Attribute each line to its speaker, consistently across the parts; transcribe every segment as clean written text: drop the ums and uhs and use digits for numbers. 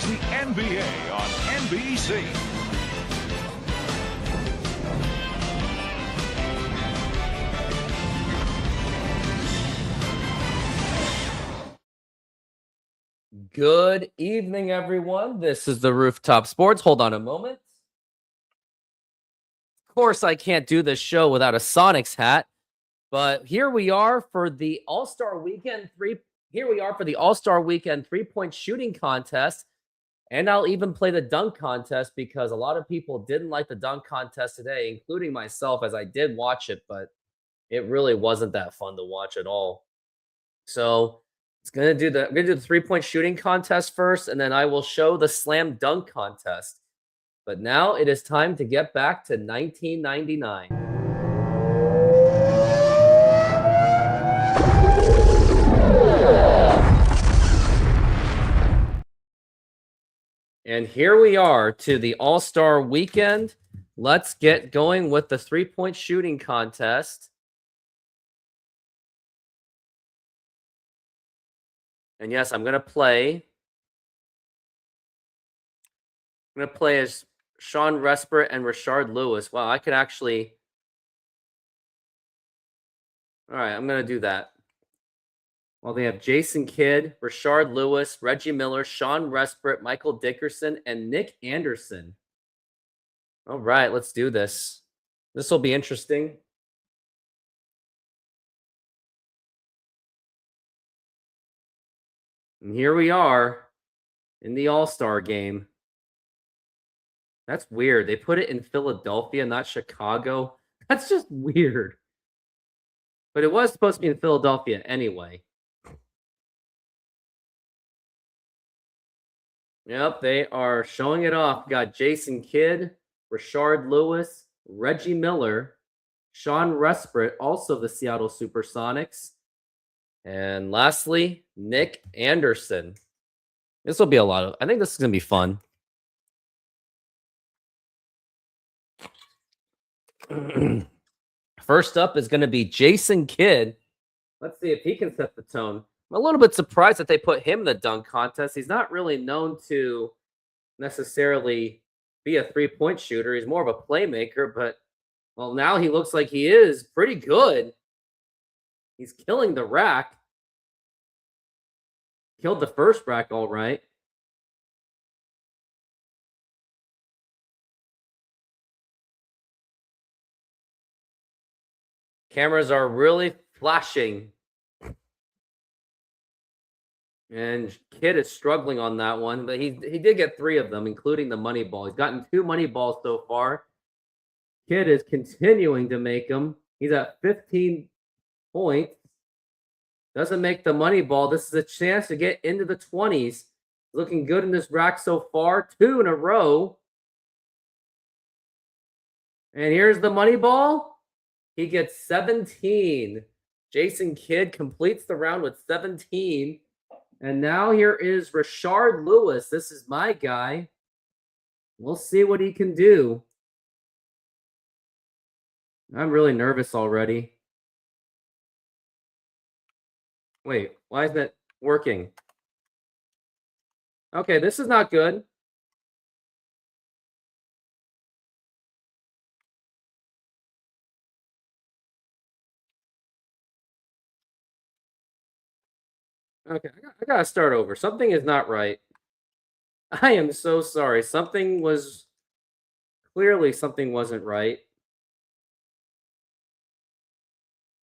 Speaker 1: Here's the NBA on NBC.
Speaker 2: Good evening, everyone. This is the Rooftop Sports. Hold on a moment. Of course, I can't do this show without a Sonics hat, but here we are for the All-Star Weekend three-point shooting contest, and I'll even play the dunk contest because a lot of people didn't like the dunk contest today, including myself, as I did watch it, but it really wasn't that fun to watch at all. So I'm gonna do the three-point shooting contest first, and then I will show the slam dunk contest. But now it is time to get back to 1999. And here we are to the All-Star Weekend. Let's get going with the three-point shooting contest. And yes, I'm going to play as Sean Respert and Rashard Lewis. Wow, I could actually... All right, I'm going to do that. Well, they have Jason Kidd, Rashard Lewis, Reggie Miller, Sean Respert, Michael Dickerson, and Nick Anderson. All right, let's do this. This will be interesting. And here we are in the All-Star game. That's weird. They put it in Philadelphia, not Chicago. That's just weird. But it was supposed to be in Philadelphia anyway. Yep, they are showing it off. We got Jason Kidd, Rashard Lewis, Reggie Miller, Sean Respert, also the Seattle SuperSonics, and lastly, Nick Anderson. This will be I think this is going to be fun. First up is going to be Jason Kidd. Let's see if he can set the tone. I'm a little bit surprised that they put him in the dunk contest. He's not really known to necessarily be a three-point shooter. He's more of a playmaker, but, well, now he looks like he is pretty good. He's killing the rack. Killed the first rack all right. Cameras are really flashing. And Kidd is struggling on that one, but he did get 3 of them, including the money ball. He's gotten 2 money balls so far. Kidd is continuing to make them. He's at 15 points. Doesn't make the money ball. This is a chance to get into the 20s. Looking good in this rack so far. 2 in a row. And here's the money ball. He gets 17. Jason Kidd completes the round with 17. And now here is Rashard Lewis. This is my guy. We'll see what he can do. I'm really nervous already. Wait, why is that working? Okay, this is not good. Okay, I gotta start over. Something is not right. I am so sorry. Clearly something wasn't right.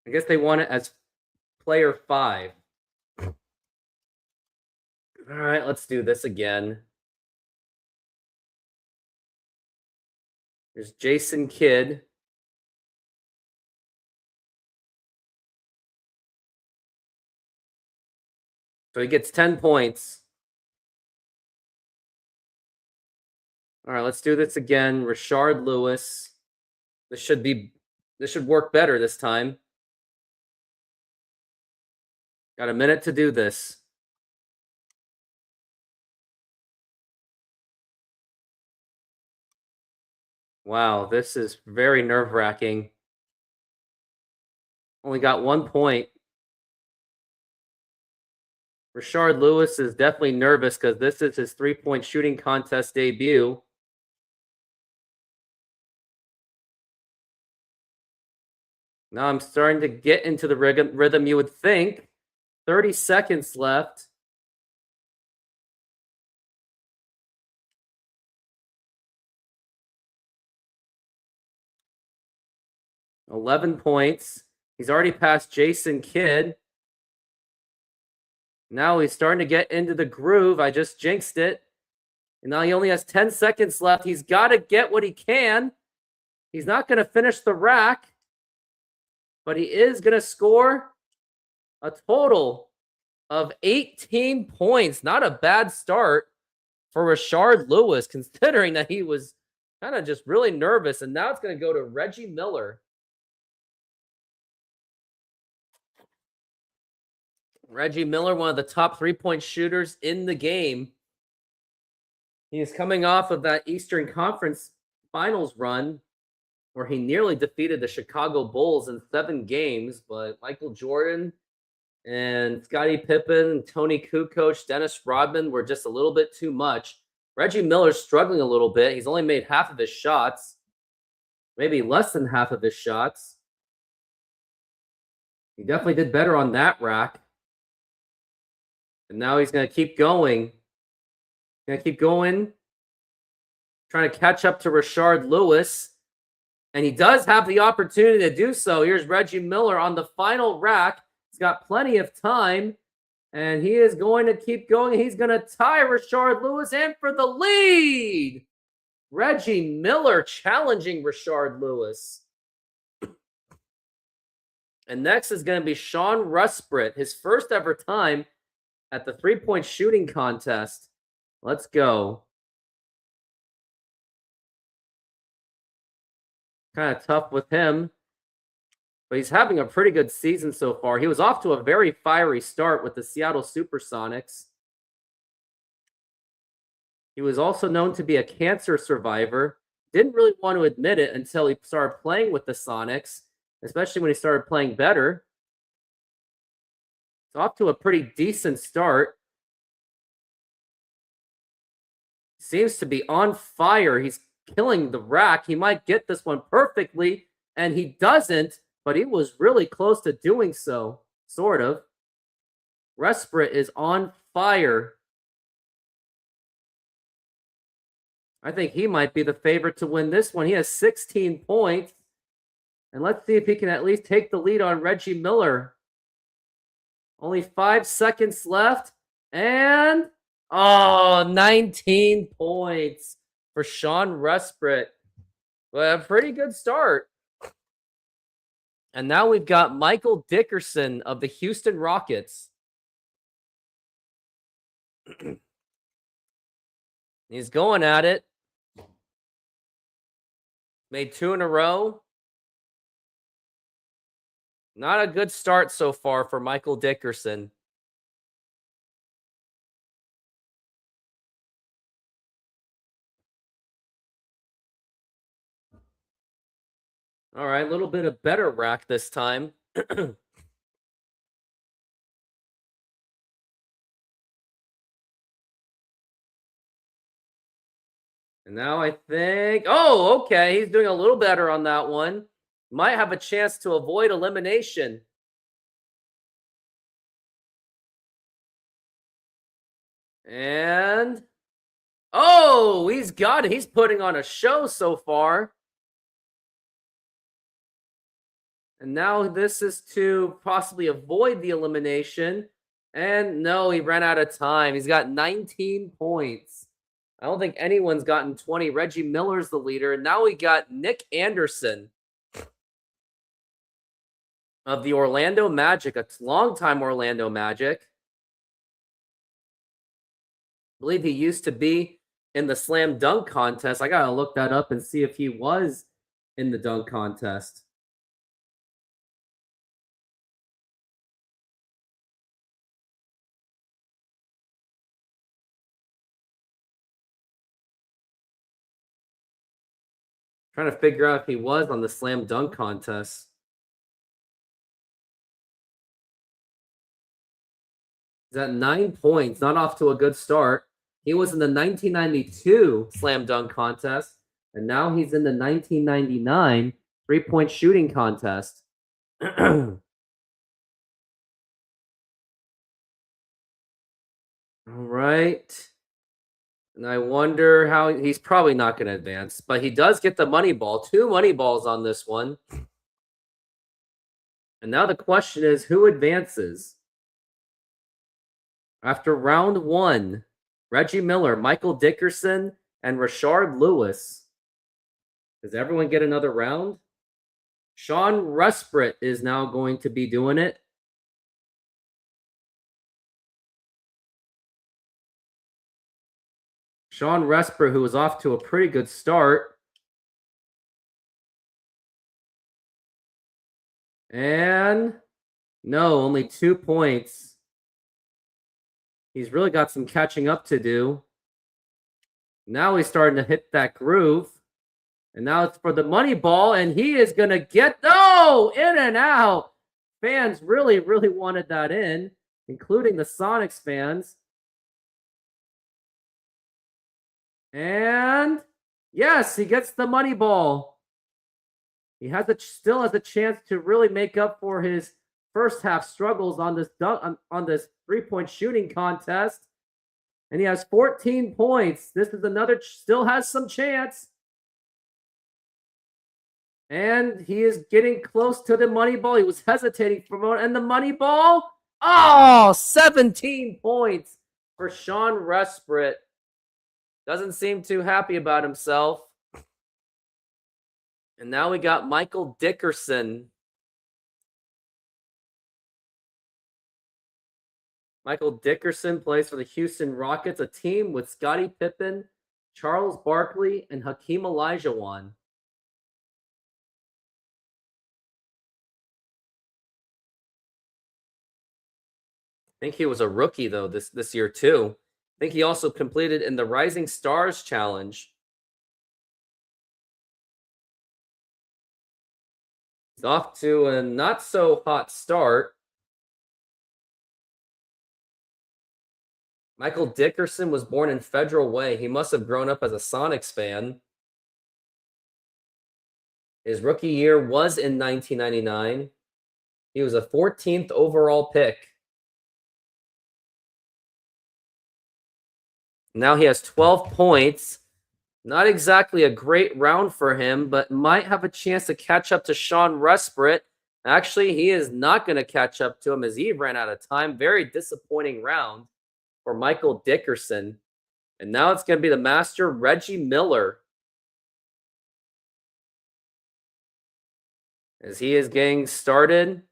Speaker 2: I guess they want it as player 5. All right, let's do this again. There's Jason Kidd. So he gets 10 points. All right, let's do this again. Rashard Lewis. This should work better this time. Got a minute to do this. Wow, this is very nerve-wracking. Only got 1 point. Rashard Lewis is definitely nervous because this is his three-point shooting contest debut. Now I'm starting to get into the rhythm, you would think. 30 seconds left. $11 points. He's already passed Jason Kidd. Now he's starting to get into the groove. I just jinxed it. And now he only has 10 seconds left. He's got to get what he can. He's not going to finish the rack, but he is going to score a total of 18 points. Not a bad start for Rashard Lewis, considering that he was kind of just really nervous. And now it's going to go to Reggie Miller. Reggie Miller, one of the top three-point shooters in the game. He is coming off of that Eastern Conference Finals run where he nearly defeated the Chicago Bulls in 7 games, but Michael Jordan and Scottie Pippen, Tony Kukoc, Dennis Rodman were just a little bit too much. Reggie Miller's struggling a little bit. He's only made half of his shots, maybe less than half of his shots. He definitely did better on that rack. And now he's going to keep going. Going to keep going. Trying to catch up to Rashard Lewis. And he does have the opportunity to do so. Here's Reggie Miller on the final rack. He's got plenty of time. And he is going to keep going. He's going to tie Rashard Lewis in for the lead. Reggie Miller challenging Rashard Lewis. And next is going to be Sean Rusbrit, his first ever time at the three-point shooting contest. Let's go. Kind of tough with him, but he's having a pretty good season so far. He was off to a very fiery start with the Seattle SuperSonics. He was also known to be a cancer survivor. Didn't really want to admit it until he started playing with the Sonics, especially when he started playing better. It's off to a pretty decent start. Seems to be on fire. He's killing the rack. He might get this one perfectly, and he doesn't, but he was really close to doing so, sort of. Rusbrit is on fire. I think he might be the favorite to win this one. He has 16 points. And let's see if he can at least take the lead on Reggie Miller. Only 5 seconds left. And, 19 points for Sean Rusbrit. Well, a pretty good start. And now we've got Michael Dickerson of the Houston Rockets. He's going at it. Made 2 in a row. Not a good start so far for Michael Dickerson. All right, a little bit of better rack this time. And now I think, okay, he's doing a little better on that one. Might have a chance to avoid elimination. And, he's got it. He's putting on a show so far. And now this is to possibly avoid the elimination. And no, he ran out of time. He's got 19 points. I don't think anyone's gotten 20. Reggie Miller's the leader. And now we got Nick Anderson of the Orlando Magic, a longtime Orlando Magic. I believe he used to be in the slam dunk contest. I got to look that up and see if he was in the dunk contest. Trying to figure out if he was on the slam dunk contest. He's at 9 points, not off to a good start. He was in the 1992 slam dunk contest, and now he's in the 1999 3-point shooting contest. All right. And I wonder how he's probably not going to advance, but he does get the money ball. 2 money balls on this one. And now the question is, who advances? After round 1, Reggie Miller, Michael Dickerson, and Rashard Lewis. Does everyone get another round? Sean Resprit is now going to be doing it. Sean Resprit, who was off to a pretty good start. And no, only 2 points. He's really got some catching up to do. Now he's starting to hit that groove. And now it's for the money ball, and he is going to get, in and out. Fans really, really wanted that in, including the Sonics fans. And yes, he gets the money ball. He still has a chance to really make up for his first half struggles on this 3-point shooting contest. And he has 14 points. This is still has some chance. And he is getting close to the money ball. He was hesitating for a moment. And the money ball, 17 points for Sean Resprit. Doesn't seem too happy about himself. And now we got Michael Dickerson. Michael Dickerson plays for the Houston Rockets, a team with Scottie Pippen, Charles Barkley, and Hakeem Olajuwon. I think he was a rookie, though, this year, too. I think he also completed in the Rising Stars Challenge. He's off to a not-so-hot start. Michael Dickerson was born in Federal Way. He must have grown up as a Sonics fan. His rookie year was in 1999. He was a 14th overall pick. Now he has 12 points. Not exactly a great round for him, but might have a chance to catch up to Sean Resprit. Actually, he is not going to catch up to him as he ran out of time. Very disappointing round for Michael Dickerson. And now it's going to be the master, Reggie Miller, as he is getting started.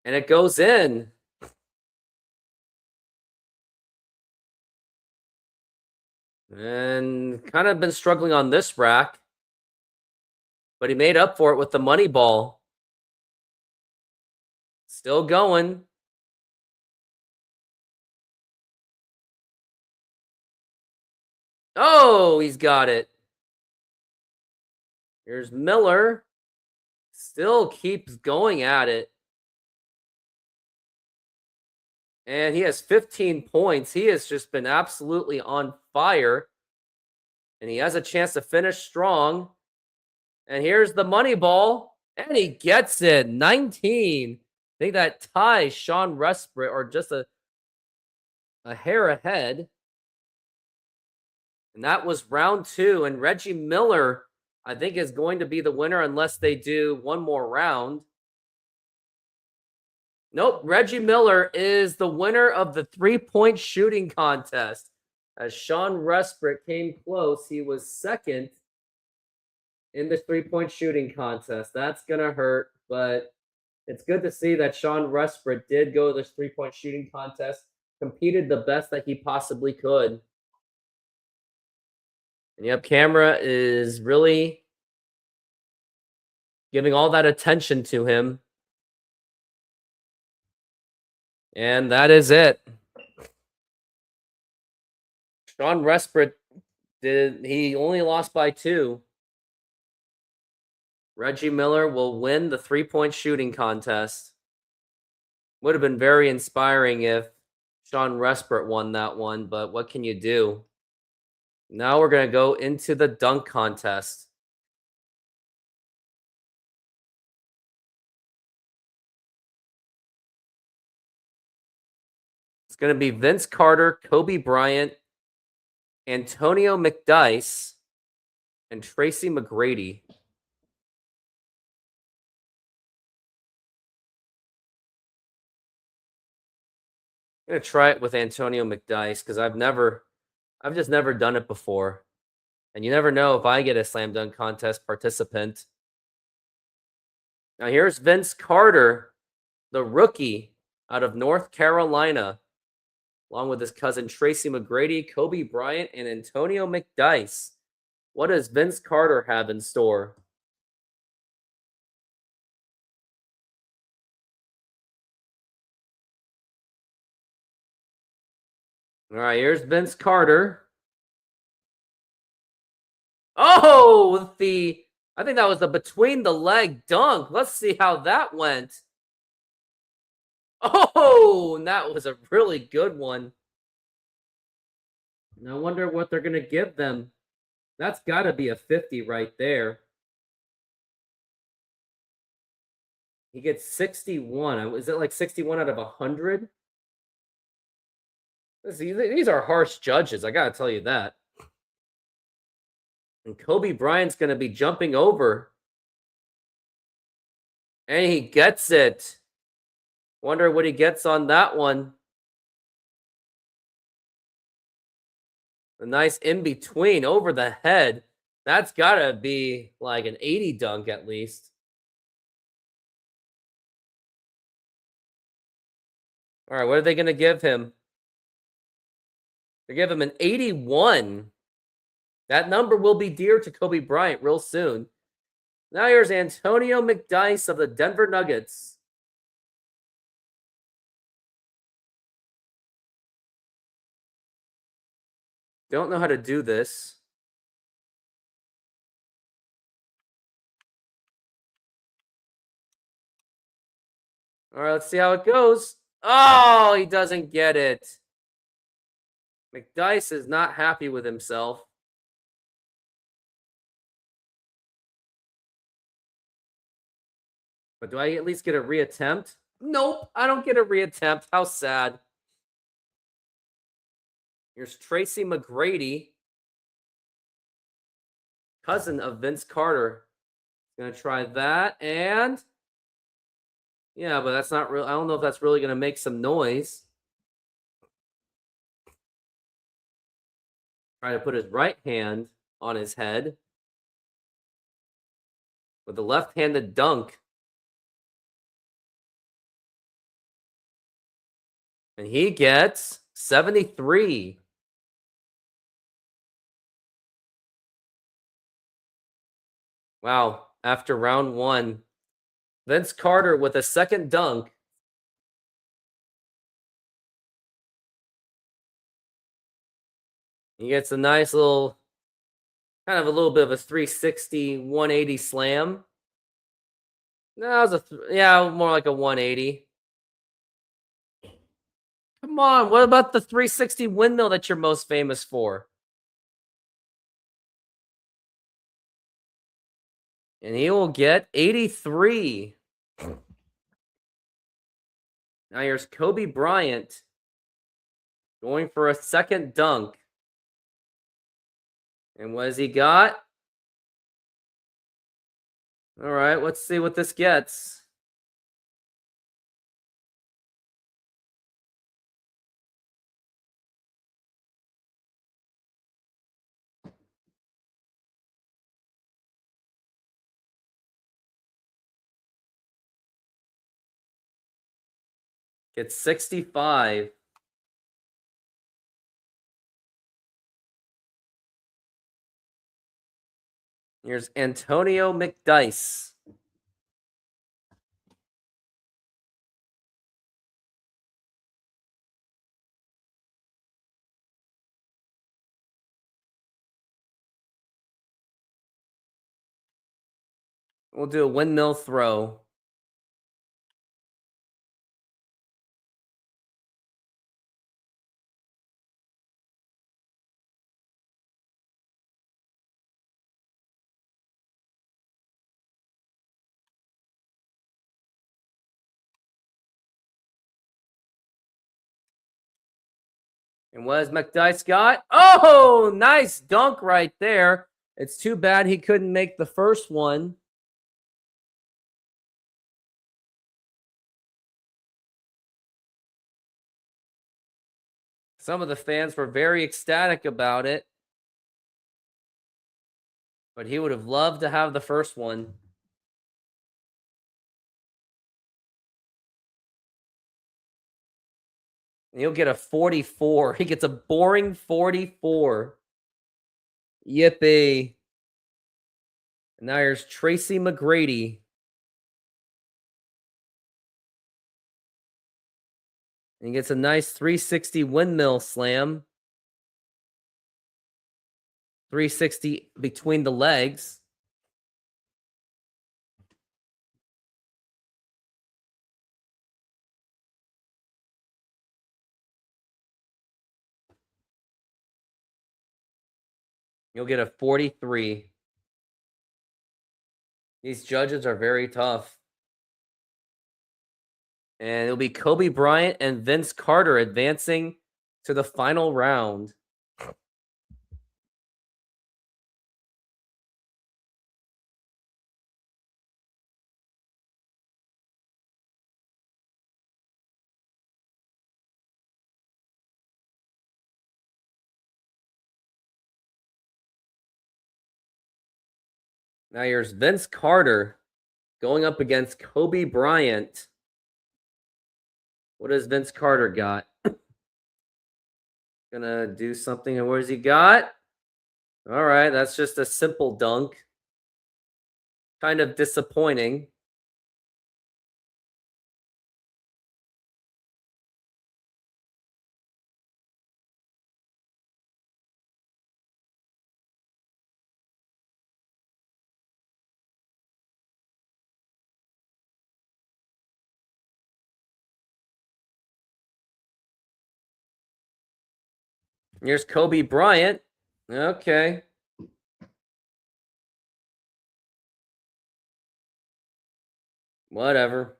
Speaker 2: And it goes in. And kind of been struggling on this rack. But he made up for it with the money ball. Still going. Oh, he's got it. Here's Miller. Still keeps going at it. And he has 15 points. He has just been absolutely on fire. And he has a chance to finish strong. And here's the money ball. And he gets it. 19. I think that ties Sean Resprit, or just a hair ahead. And that was round 2. And Reggie Miller, I think, is going to be the winner unless they do one more round. Nope, Reggie Miller is the winner of the 3-point shooting contest. As Sean Resprit came close, he was second in the 3-point shooting contest. That's going to hurt, but it's good to see that Sean Resprit did go to this 3-point shooting contest, competed the best that he possibly could. And yep, camera is really giving all that attention to him. And that is it. Sean Resprit he only lost by 2. Reggie Miller will win the 3-point shooting contest. Would have been very inspiring if Sean Respert won that one, but what can you do? Now we're going to go into the dunk contest. It's going to be Vince Carter, Kobe Bryant, Antonio McDyess, and Tracy McGrady. I'm going to try it with Antonio McDyess because I've just never done it before. And you never know if I get a slam dunk contest participant. Now here's Vince Carter, the rookie out of North Carolina, along with his cousin Tracy McGrady, Kobe Bryant, and Antonio McDyess. What does Vince Carter have in store? All right, here's Vince Carter. Oh, I think that was the between the leg dunk. Let's see how that went. Oh, and that was a really good one. And I wonder what they're going to give them. That's got to be a 50 right there. He gets 61. Is it like 61 out of 100? These are harsh judges. I got to tell you that. And Kobe Bryant's going to be jumping over. And he gets it. Wonder what he gets on that one. A nice in between over the head. That's got to be like an 80 dunk at least. All right, what are they going to give him? They give him an 81. That number will be dear to Kobe Bryant real soon. Now here's Antonio McDyess of the Denver Nuggets. Don't know how to do this. All right, let's see how it goes. Oh, he doesn't get it. McDyess is not happy with himself. But do I at least get a reattempt? Nope, I don't get a reattempt. How sad. Here's Tracy McGrady, cousin of Vince Carter. Gonna try that, and yeah, but that's not real. I don't know if that's really gonna make some noise. Try to put his right hand on his head with the left-handed dunk. And he gets 73. Wow, after round one. Vince Carter with a second dunk. He gets a nice little, kind of a little bit of a 360, 180 slam. No, it was yeah, more like a 180. Come on, what about the 360 windmill that you're most famous for? And he will get 83. Now here's Kobe Bryant going for a second dunk. And what has he got? All right, let's see what this gets. Gets 65. Here's Antonio McDyess. We'll do a windmill throw. And what has McDice got? Oh, nice dunk right there. It's too bad he couldn't make the first one. Some of the fans were very ecstatic about it. But he would have loved to have the first one. And he'll get a 44. He gets a boring 44. Yippee. And now here's Tracy McGrady. And he gets a nice 360 windmill slam. 360 between the legs. You'll get a 43. These judges are very tough. And it'll be Kobe Bryant and Vince Carter advancing to the final round. Now here's Vince Carter going up against Kobe Bryant. What has Vince Carter got? Gonna do something. And what has he got? All right, that's just a simple dunk. Kind of disappointing. Here's Kobe Bryant. Okay. Whatever.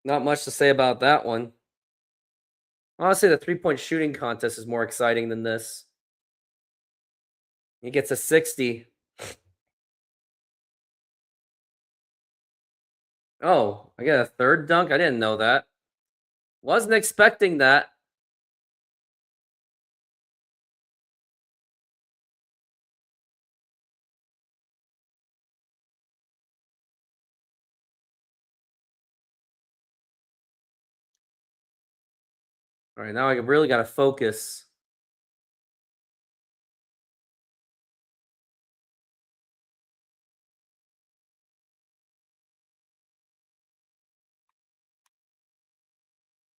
Speaker 2: Not much to say about that one. Honestly, the three-point shooting contest is more exciting than this. He gets a 60. Oh, I get a third dunk? I didn't know that. Wasn't expecting that. All right, now I really got to focus.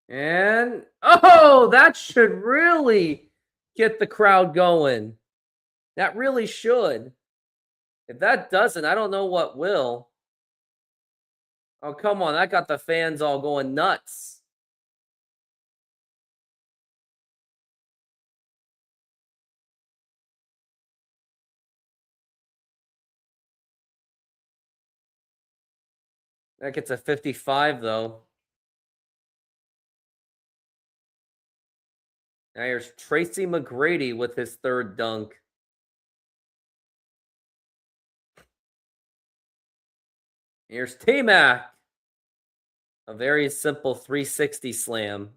Speaker 2: And, oh, that should really get the crowd going. That really should. If that doesn't, I don't know what will. Oh, come on. That got the fans all going nuts. That gets a 55, though. Now here's Tracy McGrady with his third dunk. Here's T-Mac. A very simple 360 slam.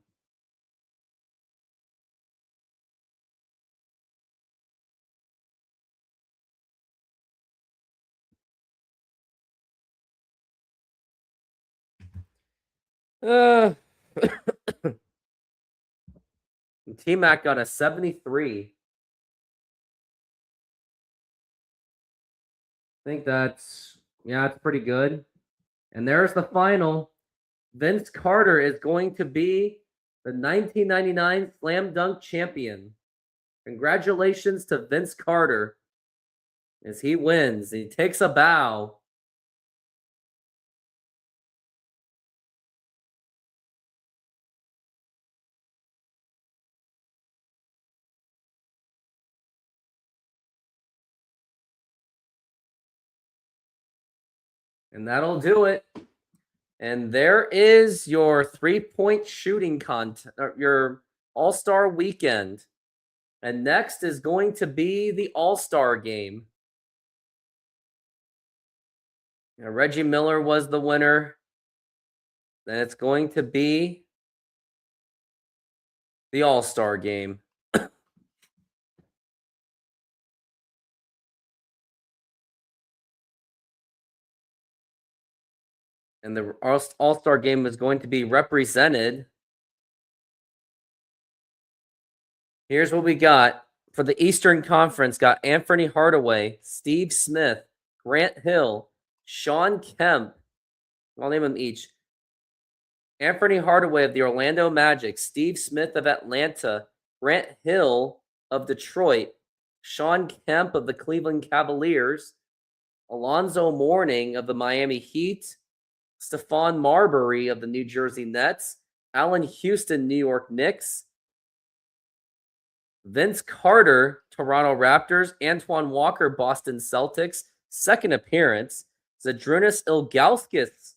Speaker 2: T-Mac got a 73. I think that's pretty good. And there's the final. Vince Carter is going to be the 1999 Slam Dunk champion. Congratulations to Vince Carter. as he wins. He takes a bow. And that'll do it. And there is your 3-point shooting contest, your All-Star weekend. And next is going to be the All-Star game. Reggie Miller was the winner. Then it's going to be the All-Star game. And the All-Star game is going to be represented. Here's what we got. For the Eastern Conference, got Anthony Hardaway, Steve Smith, Grant Hill, Sean Kemp. I'll name them each. Anthony Hardaway of the Orlando Magic, Steve Smith of Atlanta, Grant Hill of Detroit, Sean Kemp of the Cleveland Cavaliers, Alonzo Mourning of the Miami Heat, Stephon Marbury of the New Jersey Nets, Allen Houston, New York Knicks, Vince Carter, Toronto Raptors, Antoine Walker, Boston Celtics, second appearance. Zydrunas Ilgauskas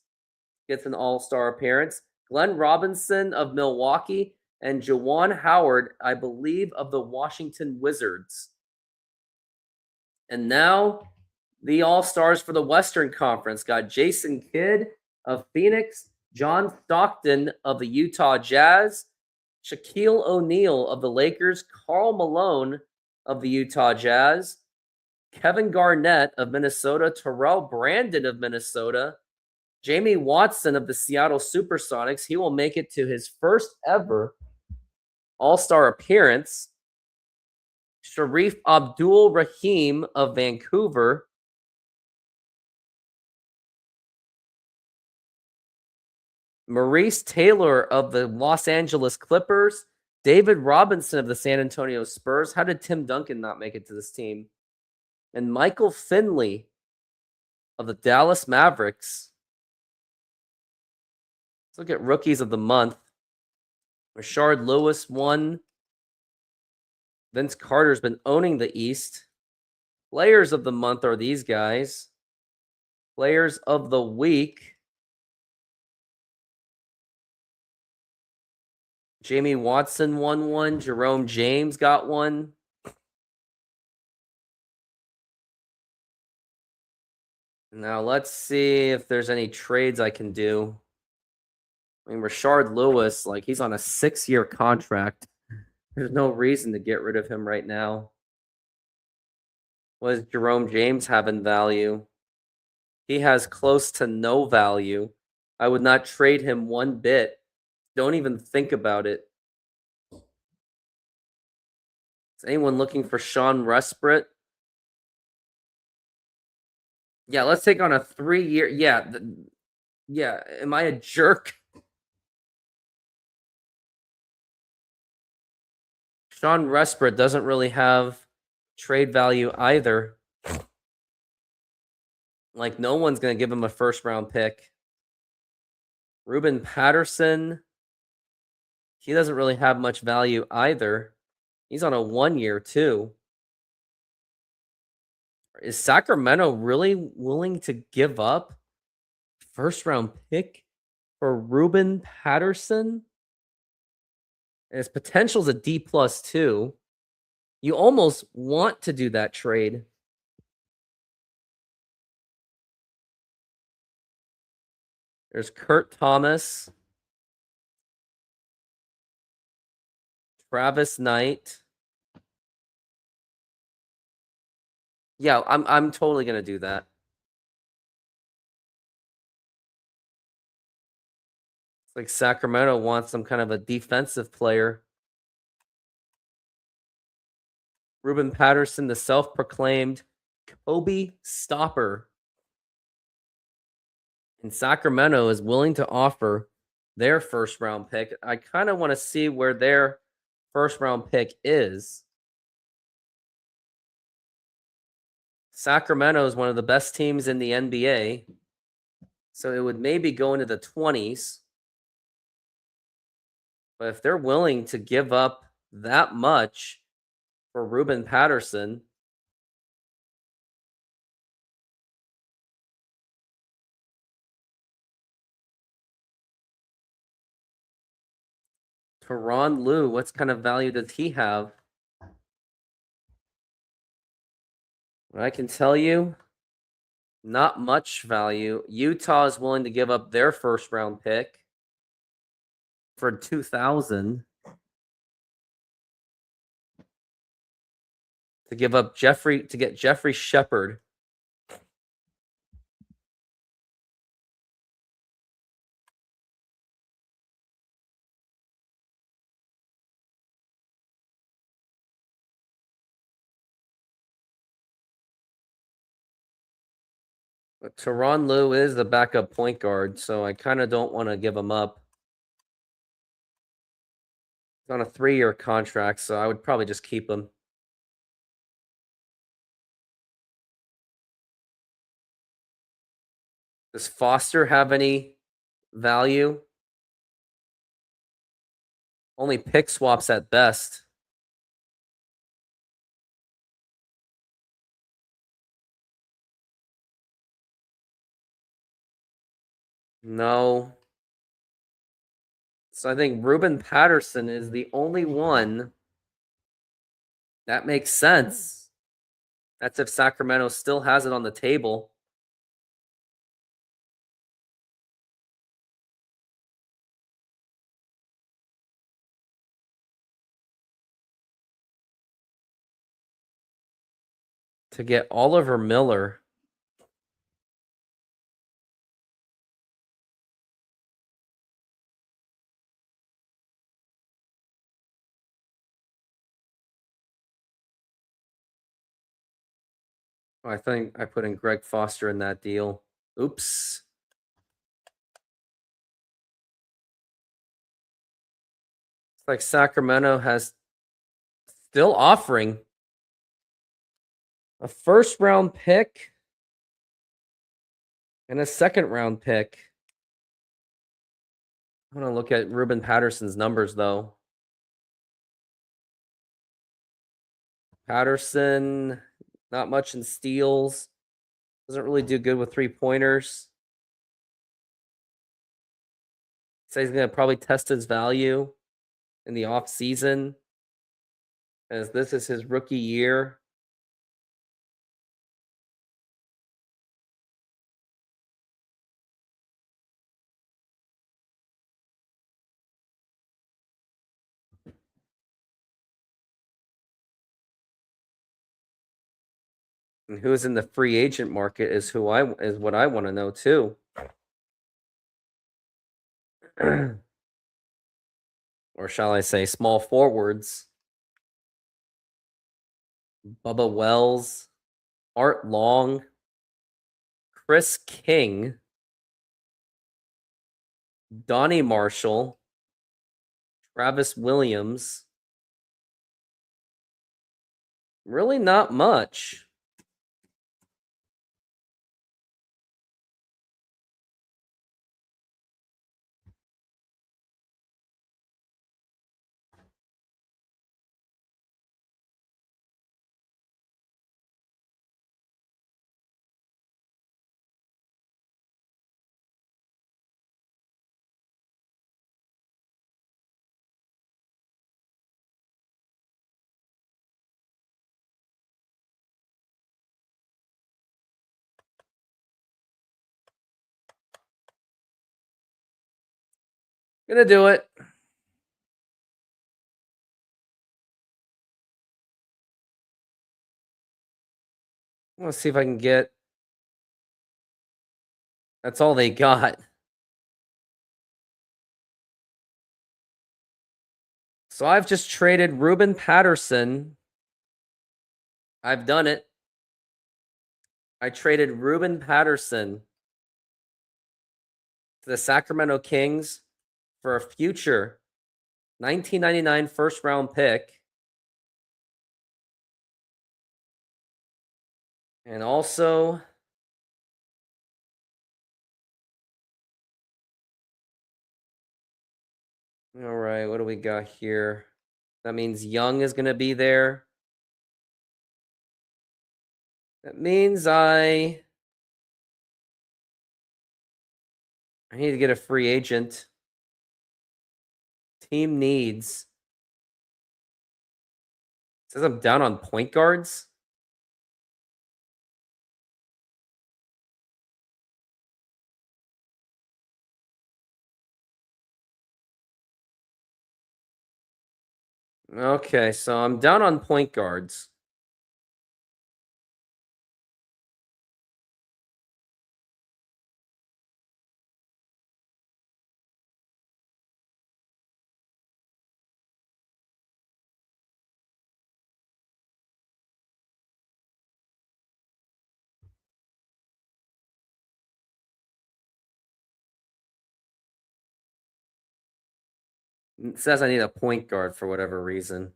Speaker 2: gets an all-star appearance. Glenn Robinson of Milwaukee and Juwan Howard, I believe, of the Washington Wizards. And now the all-stars for the Western Conference got Jason Kidd of Phoenix, John Stockton of the Utah Jazz, Shaquille O'Neal of the Lakers, Karl Malone of the Utah Jazz, Kevin Garnett of Minnesota, Terrell Brandon of Minnesota, Jamie Watson of the Seattle SuperSonics. He will make it to his first ever All-Star appearance. Sharif Abdul-Rahim of Vancouver, Maurice Taylor of the Los Angeles Clippers, David Robinson of the San Antonio Spurs. How did Tim Duncan not make it to this team? And Michael Finley of the Dallas Mavericks. Let's look at rookies of the month. Rashard Lewis won. Vince Carter's been owning the East. Players of the month are these guys. Players of the week. Jamie Watson won one. Jerome James got one. Now let's see if there's any trades I can do. I mean, Rashard Lewis, like, he's on a 6-year contract. There's no reason to get rid of him right now. What does Jerome James have in value? He has close to no value. I would not trade him one bit. Don't even think about it. Is anyone looking for Sean Resprit? Yeah, let's take on a 3-year. Yeah. Yeah. Am I a jerk? Sean Resprit doesn't really have trade value either. Like, no one's going to give him a first-round pick. Ruben Patterson, he doesn't really have much value either. He's on a 1-year, too. Is Sacramento really willing to give up first-round pick for Ruben Patterson? And his potential is a D+ too. You almost want to do that trade. There's Kurt Thomas, Travis Knight. Yeah, I'm totally gonna do that. It's like Sacramento wants some kind of a defensive player. Ruben Patterson, the self-proclaimed Kobe stopper. And Sacramento is willing to offer their first-round pick. I kind of want to see where their first-round pick is. Sacramento is one of the best teams in the NBA. So it would maybe go into the 20s. But if they're willing to give up that much for Ruben Patterson, Tyronn Lue, what kind of value does he have? I can tell you, not much value. Utah is willing to give up their first round pick for 2,000 to get Jeffrey Shepard. But Tyronn Lue is the backup point guard, so I kind of don't want to give him up. He's on a 3-year contract, so I would probably just keep him. Does Foster have any value? Only pick swaps at best. No. So I think Ruben Patterson is the only one that makes sense. That's if Sacramento still has it on the table. To get Oliver Miller. I think I put in Greg Foster in that deal. Oops. It's like Sacramento has still offering a first round pick and a second round pick. I'm going to look at Ruben Patterson's numbers, though. Patterson, not much in steals. Doesn't really do good with 3-pointers. So he's going to probably test his value in the off season, as this is his rookie year. And who's in the free agent market is what I want to know too. Or shall I say small forwards. Bubba Wells, Art Long, Chris King, Donnie Marshall, Travis Williams. Really not much. Gonna do it. Let's see if I can get. That's all they got. So I've just traded Ruben Patterson. I've done it. I traded Ruben Patterson to the Sacramento Kings for a future 1999 first round pick And also, all right, what do we got here? That means Young is going to be there. That means I need to get a free agent. Team needs. It says I'm down on point guards. Okay, so I'm down on point guards. It says I need a point guard for whatever reason.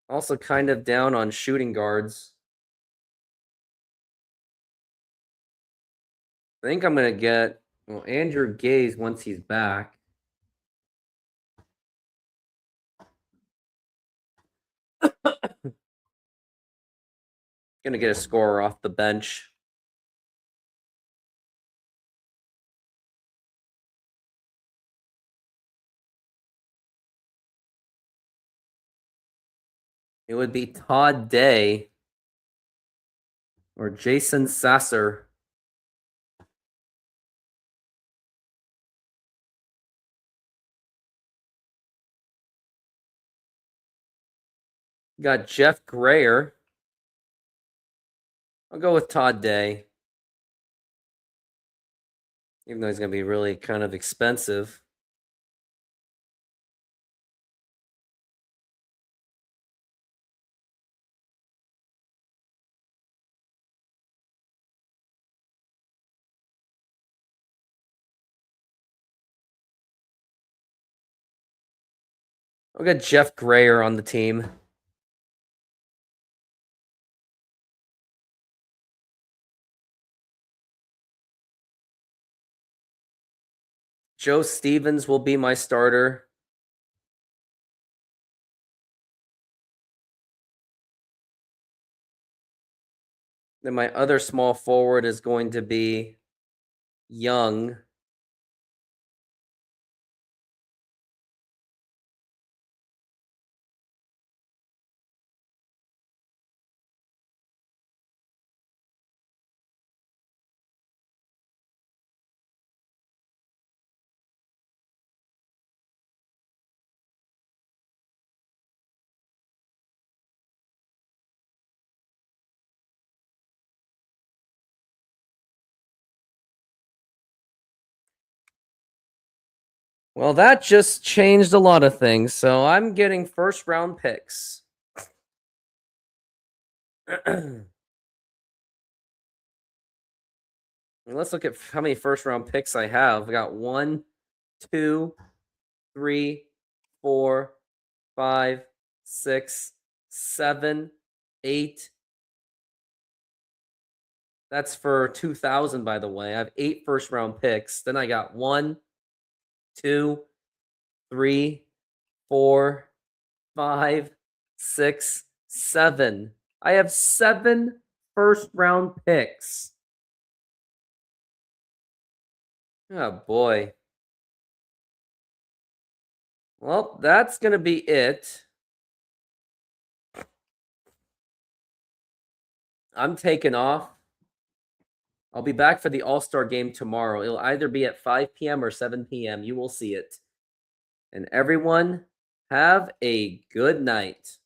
Speaker 2: Also kind of down on shooting guards. I think I'm going to get, well, Andrew Gaze once he's back. Going to get a scorer off the bench. It would be Todd Day or Jason Sasser. Got Jeff Grayer. I'll go with Todd Day. Even though he's going to be really kind of expensive. I'll get Jeff Grayer on the team. Joe Stevens will be my starter. Then my other small forward is going to be Young. Well, that just changed a lot of things. So I'm getting first round picks. Let's look at how many first round picks I have. I got 1, 2, 3, 4, 5, 6, 7, 8. That's for 2000, by the way. I have 8 first round picks. Then I got 1, 2, 3, 4, 5, 6, 7. I have 7 first round picks. Oh boy. Well, that's going to be it. I'm taking off. I'll be back for the All-Star game tomorrow. It'll either be at 5 p.m. or 7 p.m. You will see it. And everyone, have a good night.